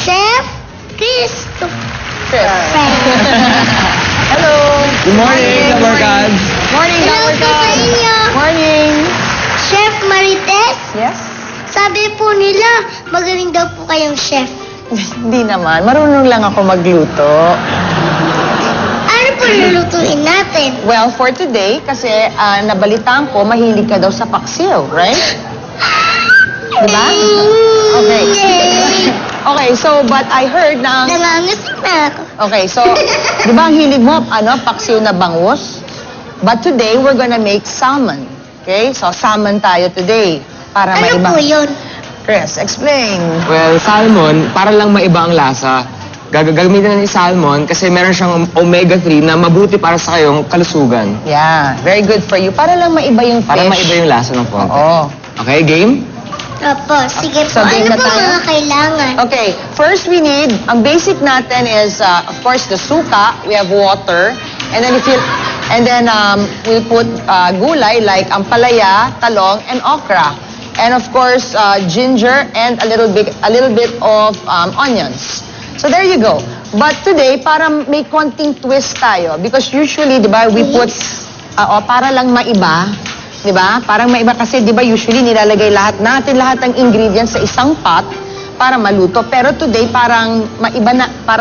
Chef Christopher. Hello. Good morning, Kabarkads. Morning, Hello po sa inyo. Morning. Chef Marites, Yes? sabi po nila, magaling daw po kayong chef. Hindi naman. Marunong lang ako magluto. Ano po lulutuin natin? Well, for today, kasi nabalitaan ko, mahilig ka daw sa paksiw, right? Diba? Okay. Okay, so, but I heard na... Nangangasik na ako. Okay, so, di ba ang hilig mo, paksiw na bangus? But today, we're gonna make salmon. Okay? So, salmon tayo today. Para Ano maiba. po yun? Chris, explain. Well, salmon, para lang maiba ang lasa. Gagamitin na ni salmon kasi meron siyang omega-3 na mabuti para sa kayong kalusugan. Yeah, very good for you. Para lang maiba yung fish. Para maiba yung lasa ng konti. Oo. Okay, game? Opo, sige po. Sabihin Ano na po tayo? mga kailangan? Okay, first we need, ang basic natin is, of course, the suka. We have water. And then we'll put gulay like ampalaya, talong, and okra. And of course, ginger and a little bit of onions. So there you go. But today, para may konting twist tayo. Because usually, di ba, we put, para lang maiba. Di ba? Parang maiba kasi, di ba, usually nilalagay lahat ng ingredients sa isang pot para maluto. Pero today, para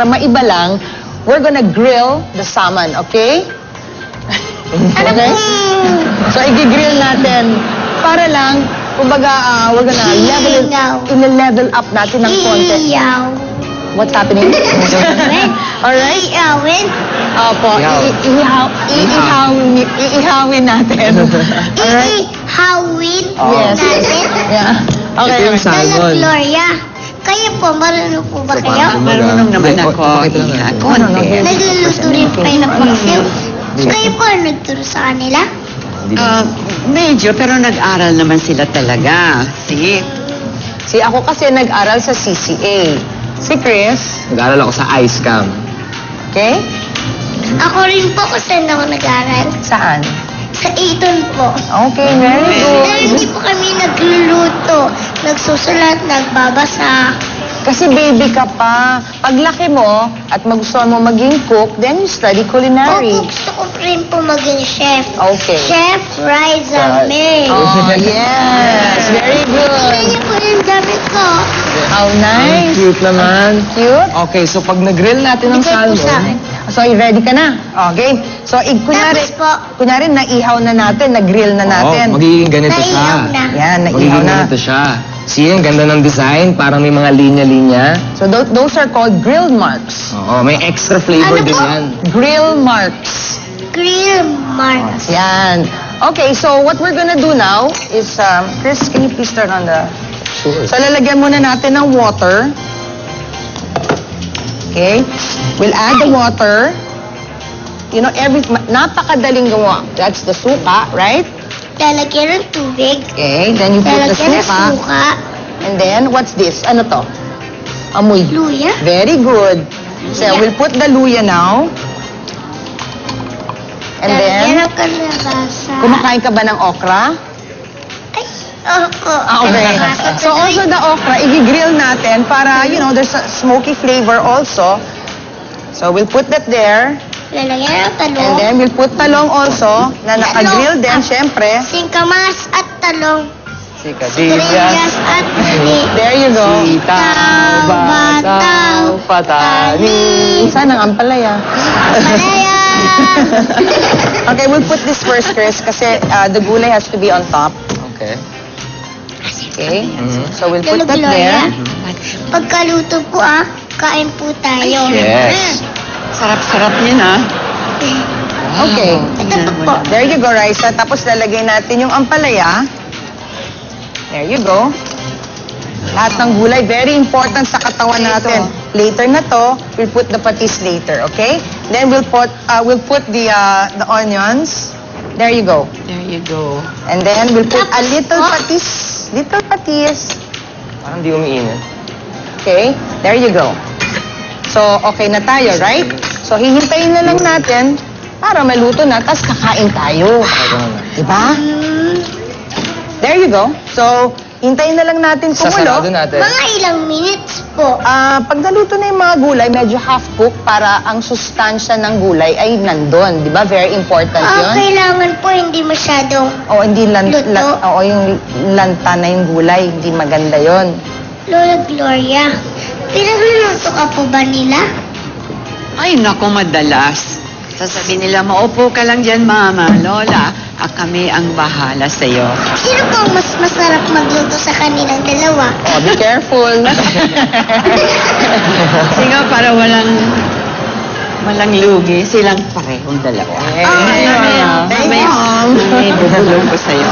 maiba lang, we're gonna grill the salmon, okay? Okay? So, i-grill natin para lang, kumbaga, we're gonna level up natin ng konti. Iyaw. What's happening? Alright? Iyawin. Opo, iihawin natin. Alright? Ihawin Yes. natin. Yeah. Okay. Ito yung Dala salmon. Gloria, kayo po, marunong po ba kayo? Marunong naman Hindi, ako. pakita lang natin. Konti. Nagluluto rin po kayo ng paksiw. Kayo po, nagturo sa kanila? Medyo, pero nag-aral naman sila talaga. Si ako kasi nag-aral sa CCA. Si Chris, Nag-aaral ako sa ICAM. okay? Ako rin po kasi ako nag-aral. Saan? Sa Eton po. Okay, very Pero good. hindi po kami nagluluto. Nagsusulat, nagbabasa. Kasi baby ka pa. Paglaki mo at magustuhan mo maging cook, then you study culinary. Opo, gusto ko rin po maging chef. Okay. Chef Riza May. Oh, yes. Very Tingnan good. niyo po yung damit ko. How nice. Cute naman. Cute. Okay, so pag nag-grill natin ng Bigay po sa akin. salmon, So, ready ka na? Okay. So, Tapos po, kunyari, naihaw na natin, nag-grill na natin. magiging ganito siya. naiyaw na. Yan, naihaw Magiging na. ganito siya. See, ang ganda ng design. Parang may mga linya-linya. So, those are called grill marks. Oo, may extra flavor Ano din po? yan. Grill marks. grill marks. Yan. Okay, so what we're gonna do now is, Chris, can you please turn on the... Sure. So, lalagyan muna natin ng water. Okay? We'll add the water. You know, napakadaling gawa. That's the suka, right? Lalagyan ng tubig. Okay, then you put the Lalagyan ng suka. suka. And then, what's this? Ano to? Amoy. Luya. Very good. So, Luya. we'll put the luya now. And Lalagyan then, ng kalabasa. kumakain ka ba ng okra? Ay, opo. Okay. So, also the okra, i-grill natin para, you know, there's a smoky flavor also. So, we'll put that there. Lalagyan ng talong. And then, we'll put talong also, na naka-grill din, syempre. Singkamas at talong. Sigarilyas. at mani. There you go. Sitaw, bataw, patani. Saan ang ampalaya? Malaya. Okay, we'll put this first, Chris, kasi the gulay has to be on top. Okay. Okay? So, we'll put that Gloria. there. Pagkaluto po kain po tayo. Yes. Sarap-sarap niya na. Okay. Ito po. There you go, Raisa. Tapos lalagay natin yung ampalaya. There you go. Lahat ng gulay, very important sa katawan natin. Later na to, we'll put the patis later, okay? Then we'll put the onions. There you go. There you go. And then we'll put a Tapos little po? patis. Little patis. Parang di umiinit. Okay? There you go. So, okay na tayo, right? So, hihintayin na lang natin para maluto na, tapos kakain tayo. Diba? There you go. So, Hintayin na lang natin Sasarado kumulo. natin. Mga ilang minutes po. Pag naluto na yung mga gulay, medyo half-cook para ang sustansya ng gulay ay nandun. Di ba? Very important yun. Kailangan po hindi masyadong O hindi Luto? yung lanta na yung gulay, hindi maganda yon. Lola Gloria. Pinagluluto ka po ba nila? Ay, naku, madalas. Sasabihin nila, maupo ka lang dyan, Mama. Lola, kami ang bahala sa'yo. Sino po ang mas masarap magluto sa kanilang dalawa? Oh, be careful. Sige, para walang lugi, silang parehong dalawa. Thank you, Mom. May bubulong ko sa'yo.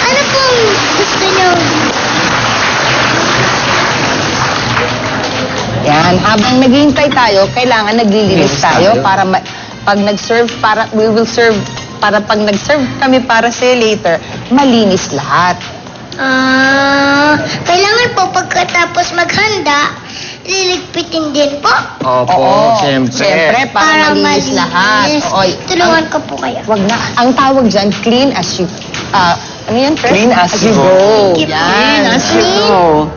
Ano pong gusto niyo? Yan, habang naghihintay tayo, kailangan naglilinis tayo para pag nag-serve, we will serve, para pag nag-serve kami para sa'yo later, malinis lahat. Kailangan po pagkatapos maghanda, liligpitin din po. Opo, siyempre. Siyempre, para malinis lahat. Oo, Tulungan ko po kayo. wag na. Ang tawag dyan, clean as you, ano yan, Fred? Clean as you go. Yan. Clean as you go.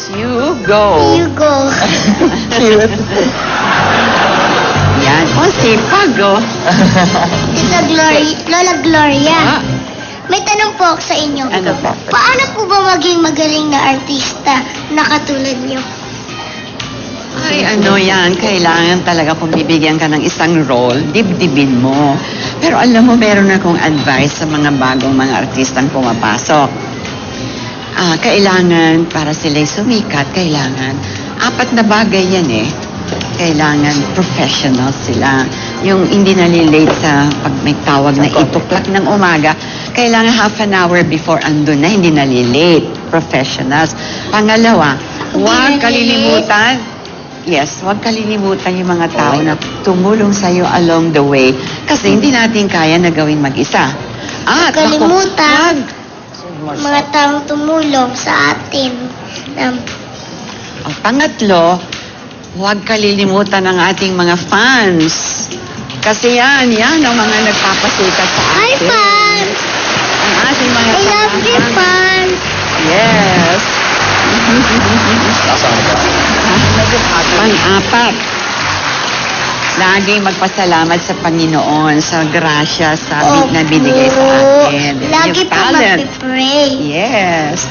You go. You go. Yan. O, sipag, oh. Tita Lola Gloria. Ah, May tanong po ako sa inyo. Ano po? Paano po ba maging magaling na artista na katulad niyo? Ay, ano yan, kailangan talaga kung bibigyan ka ng isang role, dibdibin mo. Pero alam mo, meron akong advice sa mga bagong mga artistang pumapasok. Kailangan, para sila'y sumikat, kailangan, 4 na bagay yan eh. Kailangan professional sila. Yung hindi nalilate sa pag may tawag na 8 o'clock ng umaga, kailangan half an hour before andun na, hindi nalilate. Professionals. Pangalawa, huwag kalilimutan. Yes, huwag kalilimutan yung mga tao na tumulong sa'yo along the way. Kasi hindi natin kaya na gawin mag-isa. At Kalimutan. wag. Mga taong tumulong sa atin. Pangatlo, huwag kalilimutan ang ating mga fans. Kasi yan ang mga nagpapasikat sa Hi, atin. fans! Ang ating mga I love you, samahan. fans! Yes. Pang-apat, laging magpasalamat sa Panginoon sa grasya na binigay sa atin. Lagi Yung po talent. mag-pray. Yes.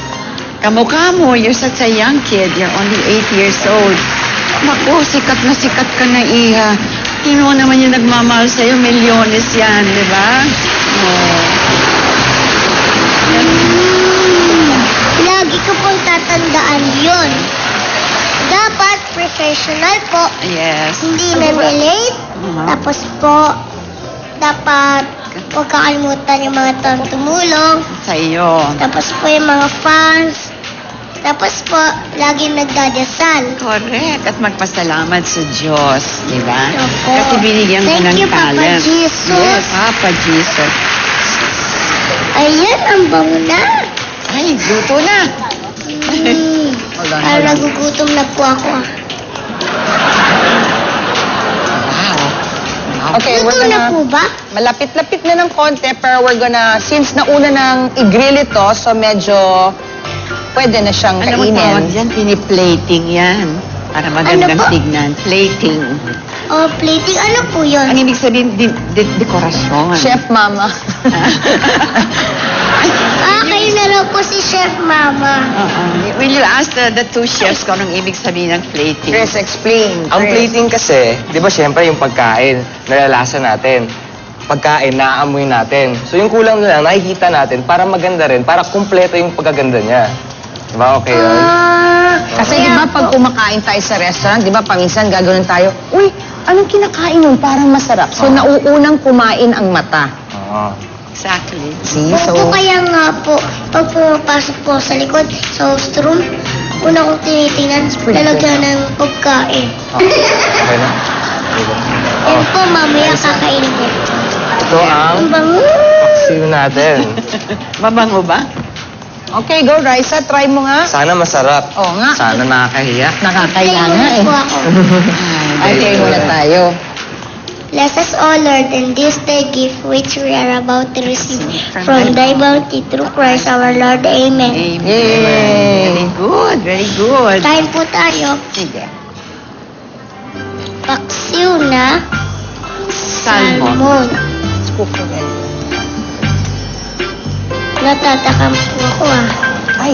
Kamukha mo, you're such a young kid. You're only 8 years old. Naku, sikat ka na, Iha. Sino naman yung nagmamahal sa'yo? Milyones yan, di ba? Oh. Lagi ko pong tatandaan yun. Dapat professional po. Yes. Hindi nalilate. Tapos po, dapat huwag kakalimutan yung mga taong tumulong. Sa iyo. Tapos po yung mga fans. Tapos po, laging nagdadasal. Correct. At magpasalamat sa Diyos, di ba? Opo. Kasi binigyan ka Thank ng you, Papa talent. Jesus. Yes, Papa Jesus. Ayan, ang bango na. Ay, luto na. Parang nagugutom na po ako. Wow. Okay, Luto na po ba? malapit-lapit na ng konti, pero we're gonna, since nauna nang i-grill ito, so medyo pwede na siyang Alam mo, tawag kainin. dyan, piniplating yan. Para magandang Ano po? tignan. Plating. Plating, ano po yun? Ang ibig sabihin, dekorasyon. Chef Mama. Kayo na raw po si Chef Mama. Will you ask the two chefs kung anong ibig sabihin ng plating? Chris, explain. Ang Chris. plating kasi, di ba syempre yung pagkain, nalalasa natin. Pagkain, naaamoy natin. So yung kulang na lang, nakikita natin para maganda rin, para kumpleto yung pagkaganda niya. Di ba? Okay yun? Kasi di ba pag kumakain tayo sa restaurant, di ba paminsan gagawin tayo, uy, anong kinakain nun? Parang masarap. So nauunang kumain ang mata. Oo. Exactly. See? So, So, kaya nga po, pag pumapasok po sa likod, sa host room, una kong tinitingnan, lalagyan ng pagkain. Okay na? Yan po, mamaya kakainin ko. Ito ang Ang bango! paksiw natin. Mabango ba? okay, go Raisa, try mo nga. Sana masarap. Oo nga. Sana nakakahiya. Nakakaya nga Kaya eh. po ako. Ay, try muna tayo. Bless us, O Lord, in this day gift which we are about to receive from thy bounty through Christ our Lord. Amen. Amen. Yay! Very good, very good. Kain po tayo. Sige. Paksiw na Salmon. salmon. Scoop ko rin. Natatakam po ako Ay!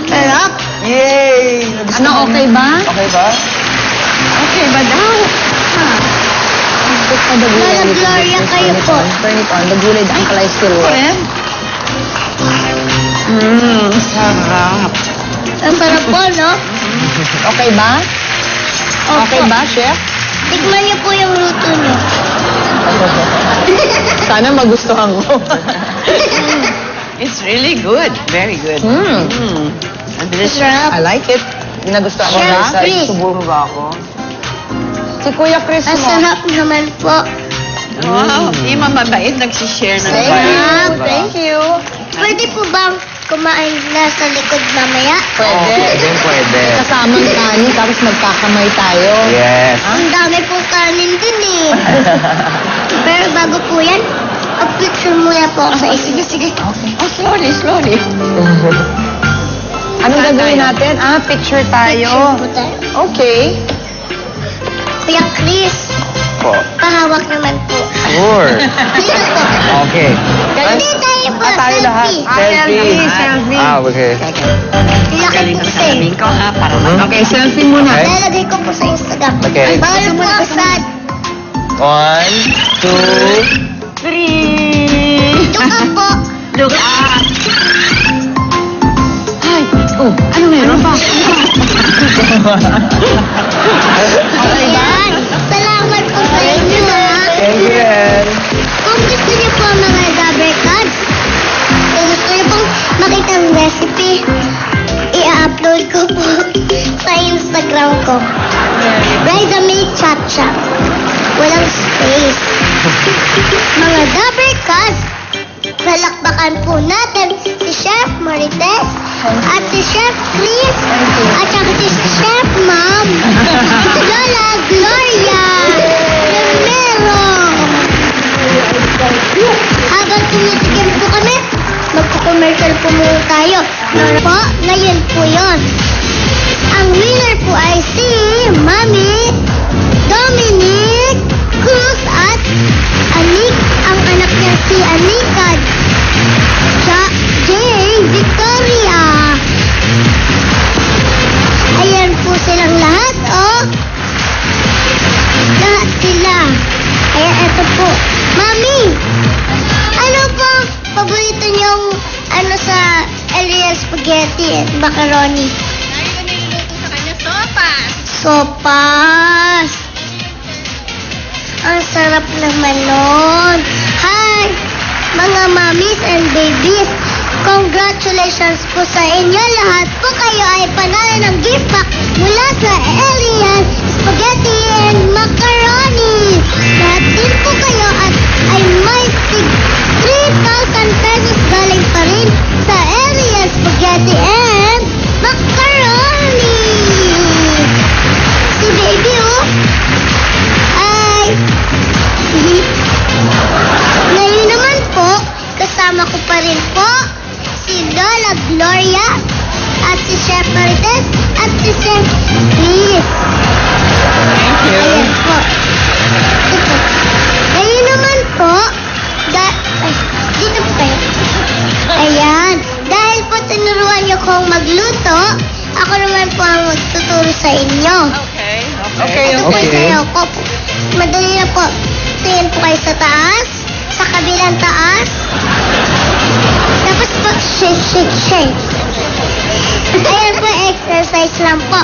Sarap. Yay! Ano, okay ba? Okay ba? Okay ba daw? Put pa the gulay. Lola Gloria, kayo po. Turn it on. The gulay, the uncle is still wet. Ren? Sarap. Ang sarap po, no? Okay ba? Opo. Okay ba, chef? Tikman niyo po yung luto niyo. Sana magustuhan ko. It's really good. Very good. And delicious. Sarap. I like it. Ginagustuhan mo Chef na? Chris. Subuhan mo ba ako? Si Kuya Chris Ang mo. sarap naman po. Wow, di mamabait nagsishare ng Thank Bye. you. Bye. Thank you. Pwede po bang kumain na sa likod mamaya? Pwede. Pwede. Kasamang kanin, tapos magkakamay tayo. Yes. Ang dami pong kanin din eh. Pero bago po yan, picture muna po ako sa isa. Sige, sige. Oh, slowly, slowly. Anong Saan gagawin tayo? natin? Picture Picture tayo. po tayo. Okay. Kuya Chris, Po. pahawak naman po. Sure. Dito po. Okay. Hindi tayo po, Tayo lahat. selfie. Selfie. Okay. Laki Galing po ng siya. salamin ko ha, para Okay, selfie muna. Okay. Lalagay ko po sa Instagram. Okay. Bawal po asad. 1, 2, Ito ka po. Look up. Ay, oh, ano meron pa? Ayan. Salamat po sa inyo ha. thank you, Ren. Kung gusto niyo po mga Gabber Cards, kung gusto niyo pong makita ang recipe, i-upload ko po sa Instagram ko. Raisa May Chat Chat. Walang space. Mga Gabber Cards, palakpakan po natin si Chef Marites at si Chef Chris at saka si Chef Mom Lola Gloria Romero. Habang tumitikim po kami, magpo-commercial po muna tayo. Pero po, ngayon po yun. Ang winner po ay si Mami Dominic Cruz at Anik, ang anak niya si Anika Jane Victoria. Ayan po silang lahat, oh. Lahat sila. Ayan, eto po. Mami, ano po paborito niyong ano sa Ariel Spaghetti at Macaroni? Sopas. Ang sarap naman nun. Hi, mga mommies and babies. Congratulations po sa inyo. Lahat po kayo ay panalo ng gift pack mula sa Ariel Spaghetti and Macaroni. Lahat din po kayo at ay may 3,000 pesos galing pa rin sa Ariel Spaghetti and Macaroni. Si baby, oh. Ay. Ngayon naman po, kasama ko pa rin po si Lola Gloria at si Chef Marites at si Chef Chris. Thank you. Ayan po. Ito. Ngayon naman po, ay, dito po kayo. Ayan. Dahil po tinuruan niyo kong magluto, ako naman po ang magtuturo sa inyo. Okay. Okay, Ito po okay. yung sayaw ko. Madali na po. Tingin po kayo sa taas, sa kabilang taas. Tapos po, shake, shake, shake. Ayan po, exercise lang po.